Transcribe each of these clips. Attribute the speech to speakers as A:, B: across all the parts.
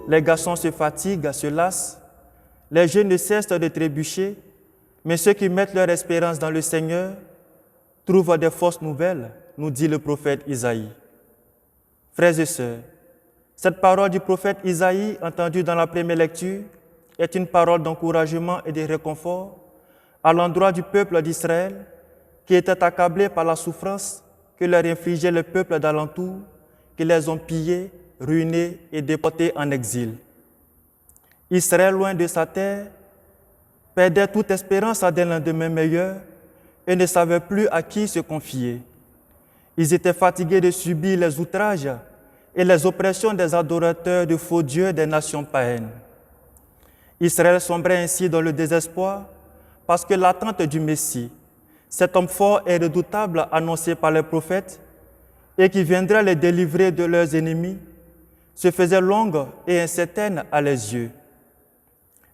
A: Les garçons se fatiguent, se lassent, les jeunes ne cessent de trébucher, mais ceux qui mettent leur espérance dans le Seigneur trouvent des forces nouvelles, nous dit le prophète Isaïe. Frères et sœurs, cette parole du prophète Isaïe, entendue dans la première lecture, est une parole d'encouragement et de réconfort à l'endroit du peuple d'Israël qui était accablé par la souffrance que leur infligeait le peuple d'alentour, qui les ont pillés, ruinés et déportés en exil. Israël, loin de sa terre, perdait toute espérance d'un lendemain meilleur et ne savait plus à qui se confier. Ils étaient fatigués de subir les outrages et les oppressions des adorateurs de faux dieux des nations païennes. Israël sombrait ainsi dans le désespoir parce que l'attente du Messie, cet homme fort et redoutable annoncé par les prophètes et qui viendrait les délivrer de leurs ennemis, se faisait longue et incertaine à leurs yeux.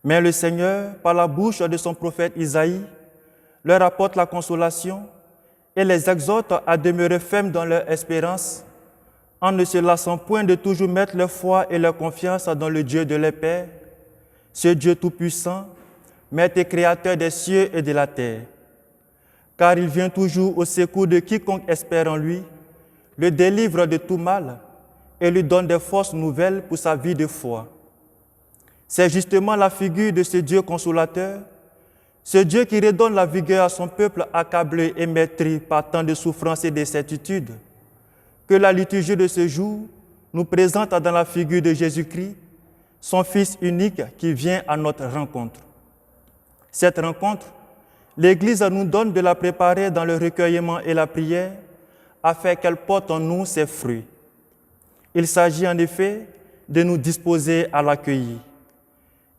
A: Mais le Seigneur, par la bouche de son prophète Isaïe, leur apporte la consolation et les exhorte à demeurer fermes dans leur espérance, en ne se lassant point de toujours mettre leur foi et leur confiance dans le Dieu de leurs pères, ce Dieu tout-puissant, Maître et Créateur des cieux et de la terre. Car il vient toujours au secours de quiconque espère en lui, le délivre de tout mal et lui donne des forces nouvelles pour sa vie de foi. C'est justement la figure de ce Dieu consolateur, ce Dieu qui redonne la vigueur à son peuple accablé et meurtri par tant de souffrances et d'incertitudes, que la liturgie de ce jour nous présente dans la figure de Jésus-Christ, son Fils unique qui vient à notre rencontre. Cette rencontre, l'Église nous donne de la préparer dans le recueillement et la prière, afin qu'elle porte en nous ses fruits. Il s'agit en effet de nous disposer à l'accueillir.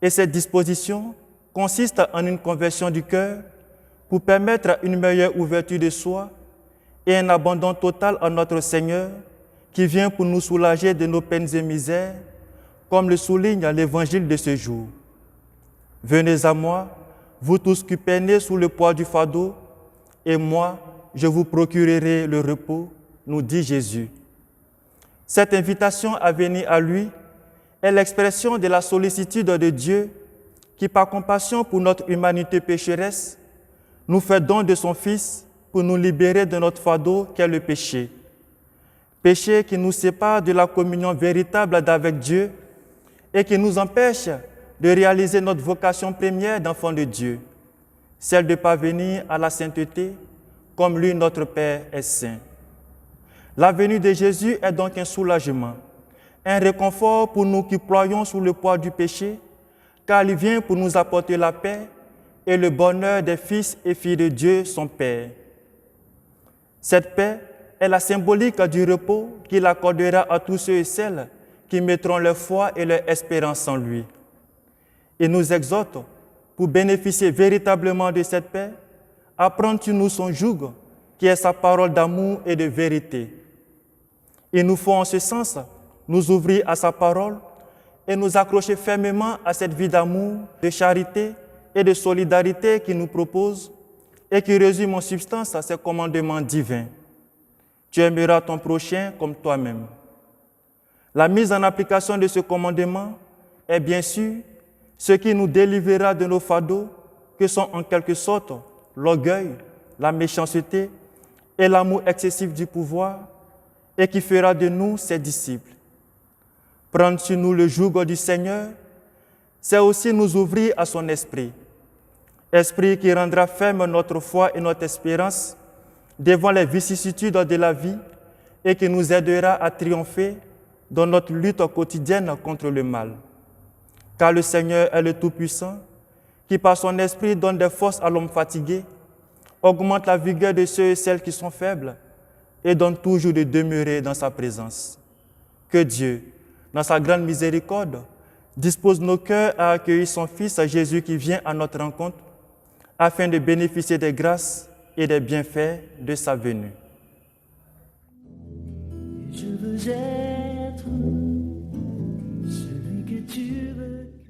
A: Et cette disposition consiste en une conversion du cœur pour permettre une meilleure ouverture de soi et un abandon total à notre Seigneur qui vient pour nous soulager de nos peines et misères, comme le souligne l'Évangile de ce jour. Venez à moi, vous tous qui peinez sous le poids du fardeau, et moi, je vous procurerai le repos, nous dit Jésus. Cette invitation à venir à lui est l'expression de la sollicitude de Dieu qui, par compassion pour notre humanité pécheresse, nous fait don de son Fils pour nous libérer de notre fardeau qu'est le péché. Péché qui nous sépare de la communion véritable d'avec Dieu et qui nous empêche de réaliser notre vocation première d'enfant de Dieu, celle de parvenir à la sainteté comme lui, notre Père, est saint. La venue de Jésus est donc un soulagement, un réconfort pour nous qui ployons sous le poids du péché, car il vient pour nous apporter la paix et le bonheur des fils et filles de Dieu, son Père. Cette paix est la symbolique du repos qu'il accordera à tous ceux et celles qui mettront leur foi et leur espérance en lui. Il nous exhorte, pour bénéficier véritablement de cette paix, à prendre sur nous son joug, qui est sa parole d'amour et de vérité. Il nous faut en ce sens nous ouvrir à sa parole et nous accrocher fermement à cette vie d'amour, de charité et de solidarité qu'il nous propose et qui résume en substance à ses commandements divins. Tu aimeras ton prochain comme toi-même. La mise en application de ce commandement est bien sûr ce qui nous délivrera de nos fardeaux, que sont en quelque sorte l'orgueil, la méchanceté et l'amour excessif du pouvoir, et qui fera de nous ses disciples. Prendre sur nous le joug du Seigneur, c'est aussi nous ouvrir à son esprit. Esprit qui rendra ferme notre foi et notre espérance devant les vicissitudes de la vie et qui nous aidera à triompher dans notre lutte quotidienne contre le mal. Car le Seigneur est le Tout-Puissant, qui par son esprit donne des forces à l'homme fatigué, augmente la vigueur de ceux et celles qui sont faibles et donne toujours de demeurer dans sa présence. Que Dieu, dans sa grande miséricorde, dispose nos cœurs à accueillir son Fils Jésus qui vient à notre rencontre, afin de bénéficier des grâces et des bienfaits de sa venue.
B: Je veux